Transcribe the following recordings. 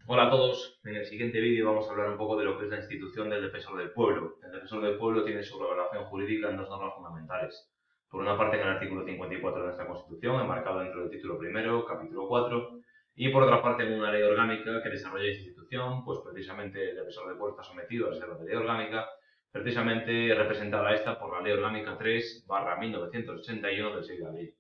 Hola a todos, en el siguiente vídeo vamos a hablar un poco de lo que es la institución del Defensor del Pueblo. El Defensor del Pueblo tiene su regulación jurídica en dos normas fundamentales. Por una parte en el artículo 54 de nuestra Constitución, enmarcado dentro del título primero, capítulo 4, y por otra parte en una ley orgánica que desarrolla esta institución, pues precisamente el Defensor del Pueblo está sometido a reserva de ley orgánica, precisamente representada esta por la Ley Orgánica 3/1981 del 6 de abril.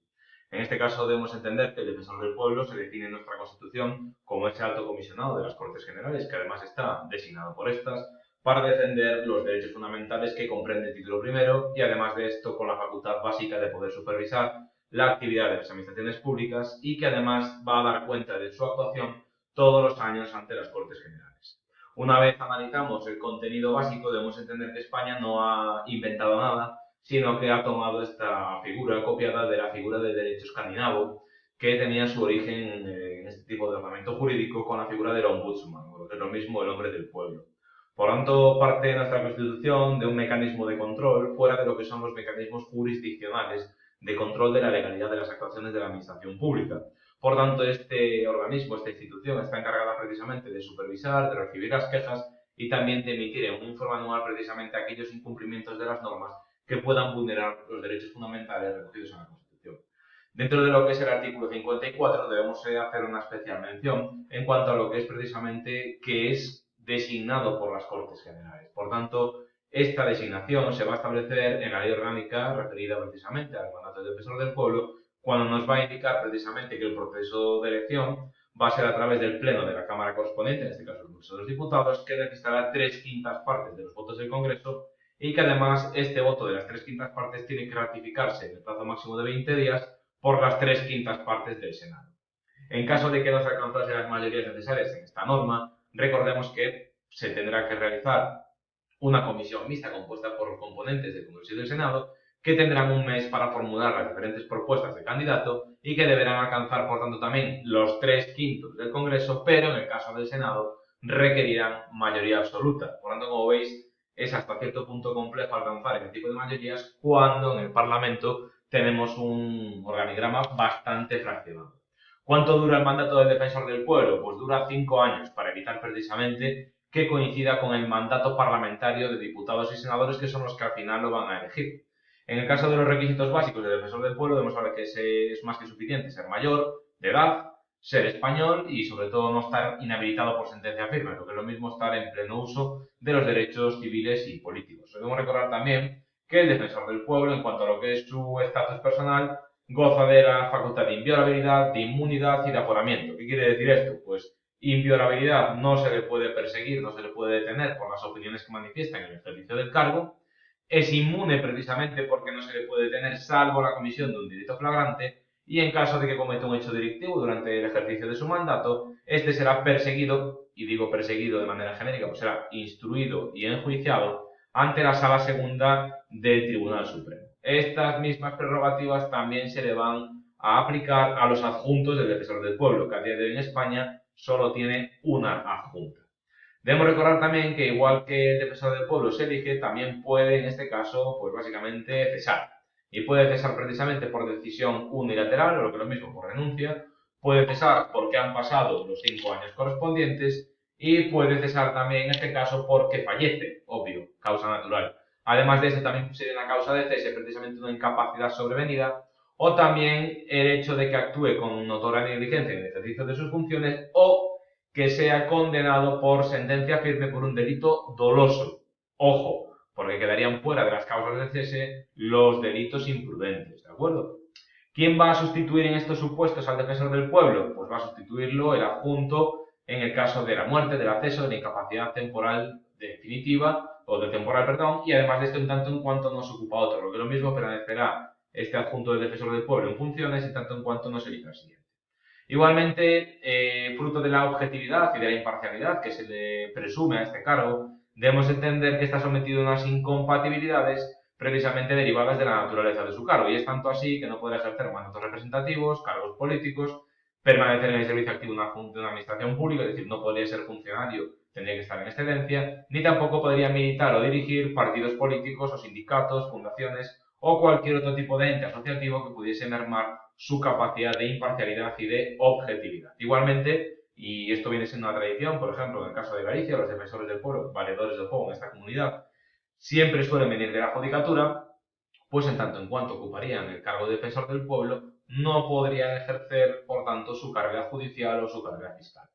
En este caso debemos entender que el Defensor del Pueblo se define en nuestra Constitución como ese alto comisionado de las Cortes Generales, que además está designado por estas para defender los derechos fundamentales que comprende el título primero y además de esto con la facultad básica de poder supervisar la actividad de las administraciones públicas y que además va a dar cuenta de su actuación todos los años ante las Cortes Generales. Una vez analizamos el contenido básico, debemos entender que España no ha inventado nada, sino que ha tomado esta figura copiada de la figura del derecho escandinavo, que tenía su origen en este tipo de ordenamiento jurídico con la figura del ombudsman, o lo que es lo mismo el hombre del pueblo. Por tanto, parte de nuestra Constitución de un mecanismo de control fuera de lo que son los mecanismos jurisdiccionales de control de la legalidad de las actuaciones de la administración pública. Por tanto, este organismo, esta institución, está encargada precisamente de supervisar, de recibir las quejas y también de emitir en un informe anual precisamente aquellos incumplimientos de las normas que puedan vulnerar los derechos fundamentales recogidos en la Constitución. Dentro de lo que es el artículo 54 debemos hacer una especial mención en cuanto a lo que es precisamente que es designado por las Cortes Generales. Por tanto, esta designación se va a establecer en la ley orgánica referida precisamente al mandato del Defensor del Pueblo, cuando nos va a indicar precisamente que el proceso de elección va a ser a través del pleno de la Cámara correspondiente, en este caso el Congreso de los Diputados, que necesitará 3/5 de los votos del Congreso y que además este voto de las 3/5 tiene que ratificarse en el plazo máximo de 20 días por las 3/5 del Senado. En caso de que no se alcanzasen las mayorías necesarias en esta norma, recordemos que se tendrá que realizar una comisión mixta compuesta por componentes del Congreso y del Senado que tendrán un mes para formular las diferentes propuestas de candidato y que deberán alcanzar, por tanto, también los 3/5 del Congreso, pero en el caso del Senado requerirán mayoría absoluta. Por tanto, como veis, es hasta cierto punto complejo alcanzar este tipo de mayorías cuando en el Parlamento tenemos un organigrama bastante fraccionado. ¿Cuánto dura el mandato del Defensor del Pueblo? Pues dura 5 años para evitar precisamente que coincida con el mandato parlamentario de diputados y senadores que son los que al final lo van a elegir. En el caso de los requisitos básicos del Defensor del Pueblo, debemos saber que es más que suficiente ser mayor, de edad, ser español y sobre todo no estar inhabilitado por sentencia firme, lo que es lo mismo estar en pleno uso de los derechos civiles y políticos. Debemos recordar también que el Defensor del Pueblo, en cuanto a lo que es su estatus personal, goza de la facultad de inviolabilidad, de inmunidad y de aforamiento. ¿Qué quiere decir esto? Pues inviolabilidad, no se le puede perseguir, no se le puede detener por las opiniones que manifiesta en el ejercicio del cargo. Es inmune precisamente porque no se le puede detener salvo la comisión de un delito flagrante y en caso de que cometa un hecho delictivo durante el ejercicio de su mandato, este será perseguido, y digo perseguido de manera genérica, pues será instruido y enjuiciado ante la Sala Segunda del Tribunal Supremo. Estas mismas prerrogativas también se le van a aplicar a los adjuntos del Defensor del Pueblo, que a día de hoy en España solo tiene una adjunta. Debemos recordar también que igual que el Defensor del Pueblo se elige, también puede en este caso, pues básicamente cesar. Y puede cesar precisamente por decisión unilateral, o lo que es lo mismo, por renuncia, puede cesar porque han pasado los 5 años correspondientes y puede cesar también en este caso porque fallece, obvio, causa natural. Además de esto, también sería una causa de cese, precisamente una incapacidad sobrevenida, o también el hecho de que actúe con notoria negligencia en el ejercicio de sus funciones o que sea condenado por sentencia firme por un delito doloso. Ojo, porque quedarían fuera de las causas de cese los delitos imprudentes, ¿de acuerdo? ¿Quién va a sustituir en estos supuestos al defensor del pueblo? Pues va a sustituirlo el adjunto en el caso de la muerte, del acceso, de la incapacidad temporal definitiva, o de temporal, perdón, y además de esto en tanto en cuanto no se ocupa otro, lo que es lo mismo permanecerá este adjunto del defensor del pueblo en funciones en tanto en cuanto no se elija el siguiente. Igualmente, fruto de la objetividad y de la imparcialidad que se le presume a este cargo, debemos entender que está sometido a unas incompatibilidades precisamente derivadas de la naturaleza de su cargo, y es tanto así que no podrá ejercer mandatos representativos, cargos políticos, permanecer en el servicio activo de una administración pública, es decir, no podría ser funcionario, tendría que estar en excedencia, ni tampoco podría militar o dirigir partidos políticos o sindicatos, fundaciones o cualquier otro tipo de ente asociativo que pudiese mermar su capacidad de imparcialidad y de objetividad. Igualmente, y esto viene siendo una tradición, por ejemplo, en el caso de Galicia, los defensores del pueblo, valedores del juego en esta comunidad, siempre suelen venir de la judicatura, pues en tanto en cuanto ocuparían el cargo de defensor del pueblo, no podrían ejercer, por tanto, su carrera judicial o su carrera fiscal.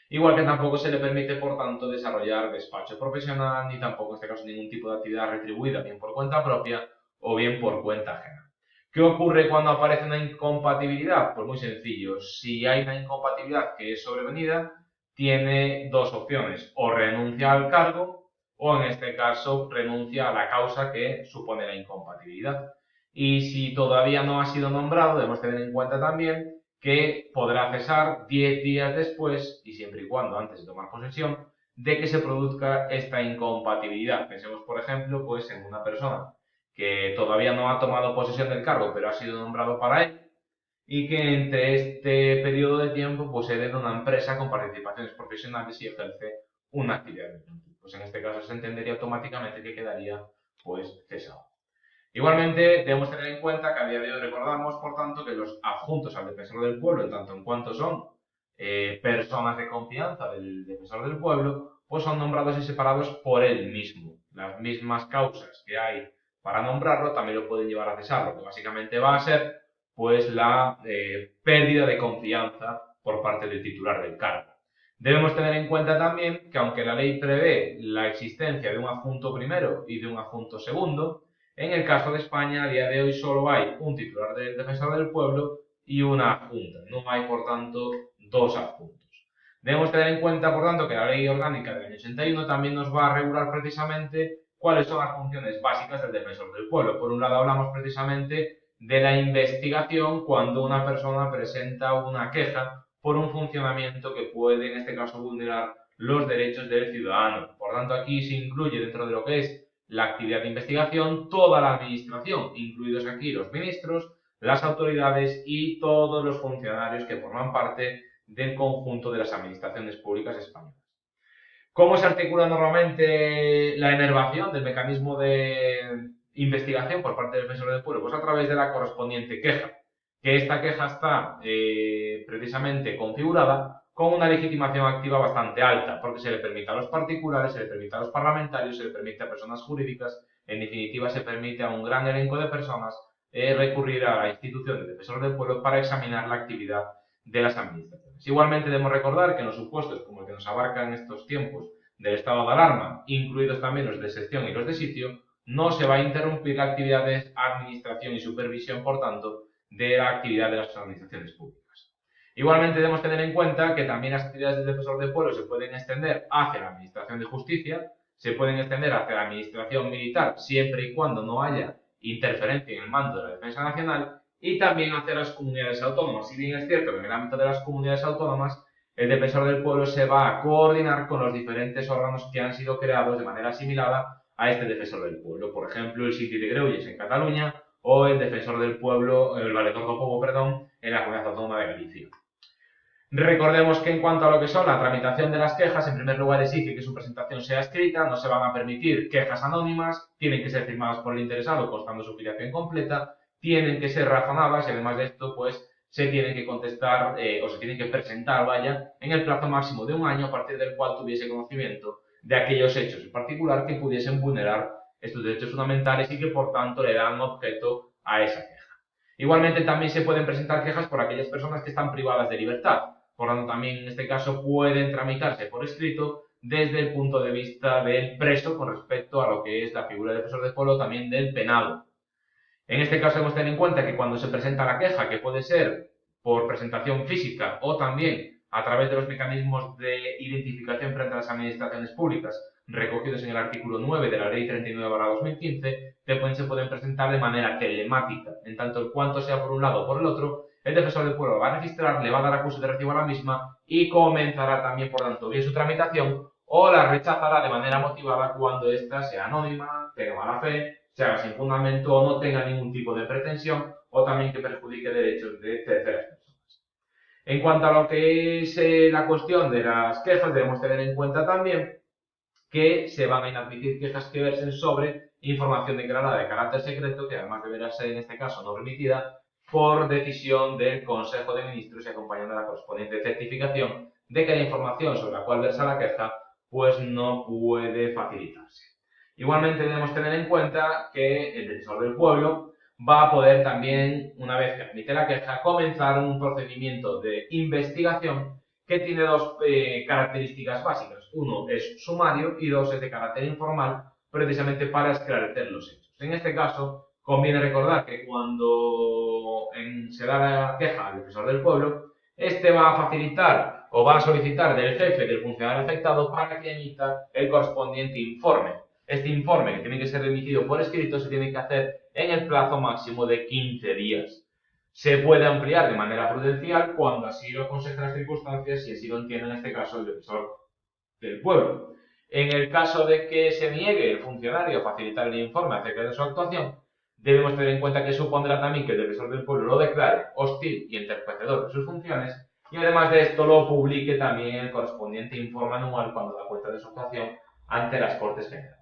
Igual que tampoco se le permite, por tanto, desarrollar despacho profesional, ni tampoco, en este caso, ningún tipo de actividad retribuida, bien por cuenta propia o bien por cuenta ajena. ¿Qué ocurre cuando aparece una incompatibilidad? Pues muy sencillo. Si hay una incompatibilidad que es sobrevenida, tiene dos opciones. O renuncia al cargo o, en este caso, renuncia a la causa que supone la incompatibilidad. Y si todavía no ha sido nombrado, debemos tener en cuenta también que podrá cesar 10 días después, y siempre y cuando antes de tomar posesión, de que se produzca esta incompatibilidad. Pensemos, por ejemplo, pues en una persona que todavía no ha tomado posesión del cargo, pero ha sido nombrado para él, y que entre este periodo de tiempo pues hereda una empresa con participaciones profesionales y ejerce una actividad mercantil. Pues en este caso se entendería automáticamente que quedaría pues cesado. Igualmente, debemos tener en cuenta que a día de hoy recordamos, por tanto, que los adjuntos al defensor del pueblo, en tanto en cuanto son personas de confianza del defensor del pueblo, pues son nombrados y separados por él mismo. Las mismas causas que hay para nombrarlo también lo pueden llevar a cesar, lo que básicamente va a ser pues la pérdida de confianza por parte del titular del cargo. Debemos tener en cuenta también que aunque la ley prevé la existencia de un adjunto primero y de un adjunto segundo, en el caso de España, a día de hoy solo hay un titular del defensor del pueblo y una adjunta. No hay, por tanto, dos adjuntos. Debemos tener en cuenta, por tanto, que la Ley Orgánica del año 81 también nos va a regular precisamente cuáles son las funciones básicas del defensor del pueblo. Por un lado, hablamos precisamente de la investigación cuando una persona presenta una queja por un funcionamiento que puede, en este caso, vulnerar los derechos del ciudadano. Por tanto, aquí se incluye dentro de lo que es la actividad de investigación, toda la administración, incluidos aquí los ministros, las autoridades y todos los funcionarios que forman parte del conjunto de las administraciones públicas españolas. ¿Cómo se articula normalmente la enervación del mecanismo de investigación por parte del defensor del pueblo? Pues a través de la correspondiente queja, que esta queja está precisamente configurada con una legitimación activa bastante alta, porque se le permite a los particulares, se le permite a los parlamentarios, se le permite a personas jurídicas, en definitiva se permite a un gran elenco de personas recurrir a la institución del defensor del pueblo para examinar la actividad de las administraciones. Igualmente debemos recordar que en los supuestos como el que nos abarca en estos tiempos del estado de alarma, incluidos también los de excepción y los de sitio, no se va a interrumpir la actividad de administración y supervisión, por tanto, de la actividad de las administraciones públicas. Igualmente debemos tener en cuenta que también las actividades del defensor del pueblo se pueden extender hacia la administración de justicia, se pueden extender hacia la administración militar siempre y cuando no haya interferencia en el mando de la defensa nacional y también hacia las comunidades autónomas. Si bien es cierto que en el ámbito de las comunidades autónomas el defensor del pueblo se va a coordinar con los diferentes órganos que han sido creados de manera asimilada a este defensor del pueblo. Por ejemplo, el Síndic de Greuges en Cataluña o el defensor del pueblo, el valedor del juego, perdón, en la Comunidad Autónoma de Galicia. Recordemos que en cuanto a lo que son la tramitación de las quejas, en primer lugar exige que su presentación sea escrita, no se van a permitir quejas anónimas, tienen que ser firmadas por el interesado constando su filiación completa, tienen que ser razonadas y además de esto, pues se tienen que contestar o se tienen que presentar, vaya, en el plazo máximo de un año a partir del cual tuviese conocimiento de aquellos hechos en particular que pudiesen vulnerar estos derechos fundamentales y que por tanto le dan objeto a esa queja. Igualmente también se pueden presentar quejas por aquellas personas que están privadas de libertad. Por lo tanto, también en este caso pueden tramitarse por escrito desde el punto de vista del preso con respecto a lo que es la figura del defensor del pueblo, también del penado. En este caso debemos tener en cuenta que cuando se presenta la queja, que puede ser por presentación física o también a través de los mecanismos de identificación frente a las administraciones públicas recogidos en el artículo 9 de la Ley 39/2015, se pueden presentar de manera telemática, en tanto en cuanto sea por un lado o por el otro, el defensor del pueblo va a registrar, le va a dar acuso de recibo a la misma y comenzará también, por tanto, bien su tramitación o la rechazará de manera motivada cuando ésta sea anónima, tenga mala fe, se haga sin fundamento o no tenga ningún tipo de pretensión o también que perjudique derechos de terceras personas. En cuanto a lo que es la cuestión de las quejas, debemos tener en cuenta también que se van a inadmitir quejas que versen sobre información declarada de carácter secreto, que además deberá ser en este caso no remitida por decisión del Consejo de Ministros y acompañando la correspondiente certificación de que la información sobre la cual versa la queja pues no puede facilitarse. Igualmente debemos tener en cuenta que el defensor del pueblo va a poder también, una vez que admite la queja, comenzar un procedimiento de investigación que tiene dos características básicas. Uno es sumario y dos es de carácter informal, precisamente para esclarecer los hechos. En este caso, conviene recordar que cuando se da la queja al defensor del pueblo, este va a facilitar o va a solicitar del jefe del funcionario afectado para que emita el correspondiente informe. Este informe, que tiene que ser remitido por escrito, se tiene que hacer en el plazo máximo de 15 días. Se puede ampliar de manera prudencial cuando así lo aconsejen las circunstancias y así lo entiende en este caso el defensor del pueblo. En el caso de que se niegue el funcionario a facilitar el informe acerca de su actuación, debemos tener en cuenta que supondrá también que el defensor del pueblo lo declare hostil y entorpecedor de sus funciones y además de esto lo publique también en el correspondiente informe anual cuando da cuenta de su actuación ante las Cortes Generales.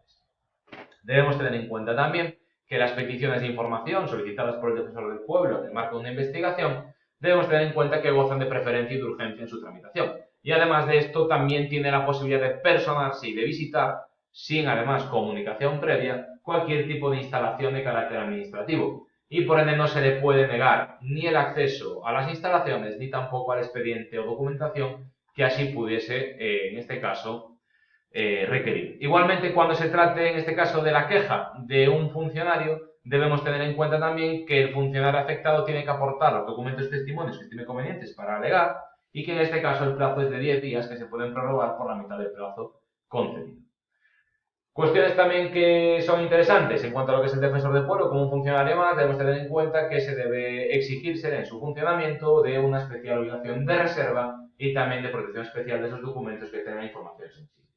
Debemos tener en cuenta también que las peticiones de información solicitadas por el defensor del pueblo en el marco de una investigación debemos tener en cuenta que gozan de preferencia y de urgencia en su tramitación. Y además de esto también tiene la posibilidad de personarse y de visitar, sin además comunicación previa, cualquier tipo de instalación de carácter administrativo. Y por ende no se le puede negar ni el acceso a las instalaciones ni tampoco al expediente o documentación que así pudiese, en este caso, requerir. Igualmente, cuando se trate, en este caso, de la queja de un funcionario, debemos tener en cuenta también que el funcionario afectado tiene que aportar los documentos y testimonios que estime convenientes para alegar y que en este caso el plazo es de 10 días que se pueden prorrogar por la mitad del plazo concedido. Cuestiones también que son interesantes en cuanto a lo que es el defensor del pueblo como un funcionario más, debemos tener en cuenta que se debe exigirse en su funcionamiento de una especial obligación de reserva y también de protección especial de esos documentos que tengan información sensible.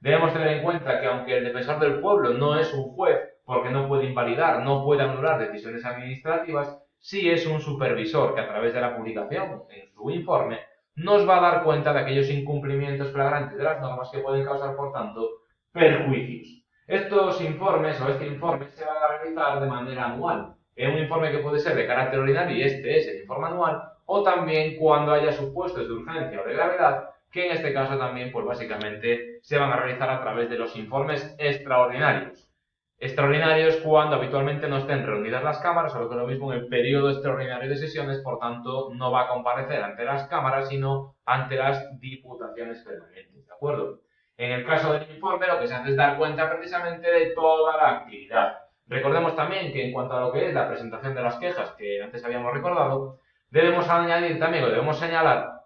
Debemos tener en cuenta que aunque el defensor del pueblo no es un juez, porque no puede invalidar, no puede anular decisiones administrativas, sí es un supervisor que a través de la publicación en su informe nos va a dar cuenta de aquellos incumplimientos flagrantes de las normas que pueden causar, por tanto, perjuicios. Estos informes o este informe se va a realizar de manera anual. Es un informe que puede ser de carácter ordinario y este es el informe anual, o también cuando haya supuestos de urgencia o de gravedad, que en este caso también, pues básicamente, se van a realizar a través de los informes extraordinarios. Extraordinarios cuando habitualmente no estén reunidas las cámaras, o lo que es lo mismo en el periodo extraordinario de sesiones, por tanto, no va a comparecer ante las cámaras, sino ante las diputaciones permanentes, ¿de acuerdo? En el caso del informe, lo que se hace es dar cuenta precisamente de toda la actividad. Recordemos también que en cuanto a lo que es la presentación de las quejas, que antes habíamos recordado, debemos añadir también, o debemos señalar,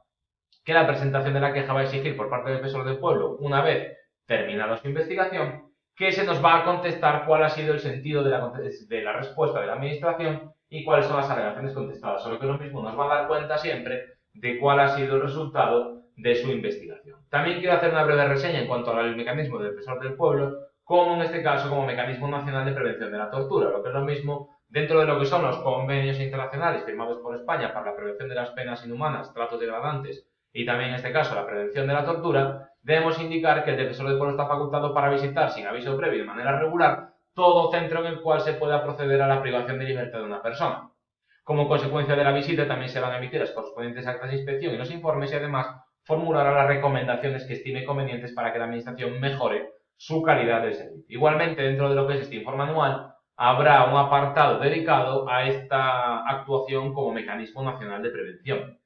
que la presentación de la queja va a exigir por parte del defensor del pueblo, una vez terminada su investigación, que se nos va a contestar cuál ha sido el sentido de la respuesta de la administración y cuáles son las alegaciones contestadas. Solo que lo mismo nos va a dar cuenta siempre de cuál ha sido el resultado de su investigación. También quiero hacer una breve reseña en cuanto al mecanismo del defensor del pueblo, como en este caso como Mecanismo Nacional de Prevención de la Tortura, lo que es lo mismo dentro de lo que son los convenios internacionales firmados por España para la prevención de las penas inhumanas, tratos degradantes y también en este caso la prevención de la tortura, debemos indicar que el defensor del pueblo está facultado para visitar sin aviso previo y de manera regular todo centro en el cual se pueda proceder a la privación de libertad de una persona. Como consecuencia de la visita también se van a emitir las correspondientes actas de inspección y los informes y además formulará las recomendaciones que estime convenientes para que la administración mejore su calidad de servicio. Igualmente, dentro de lo que es este informe anual, habrá un apartado dedicado a esta actuación como mecanismo nacional de prevención.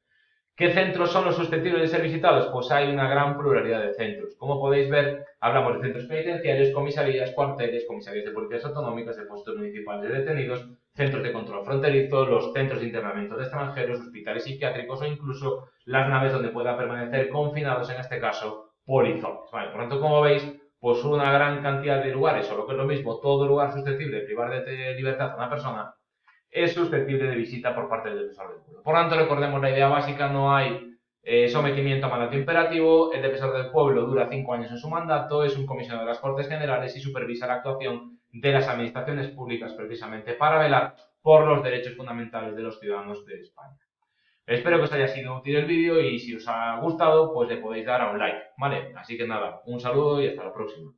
¿Qué centros son los susceptibles de ser visitados? Pues hay una gran pluralidad de centros. Como podéis ver, hablamos de centros penitenciarios, comisarías, cuarteles, comisarías de policías autonómicas, de puestos municipales de detenidos, centros de control fronterizo, los centros de internamiento de extranjeros, hospitales psiquiátricos o incluso las naves donde puedan permanecer confinados, en este caso, polizones. Vale, por lo tanto, como veis, pues una gran cantidad de lugares, o lo que es lo mismo, todo lugar susceptible de privar de libertad a una persona, es susceptible de visita por parte del defensor del pueblo. Por tanto, recordemos la idea básica, no hay sometimiento a mandato imperativo, el defensor del pueblo dura 5 años en su mandato, es un comisionado de las Cortes Generales y supervisa la actuación de las administraciones públicas precisamente para velar por los derechos fundamentales de los ciudadanos de España. Espero que os haya sido útil el vídeo y si os ha gustado, pues le podéis dar a un like, ¿vale? Así que nada, un saludo y hasta la próxima.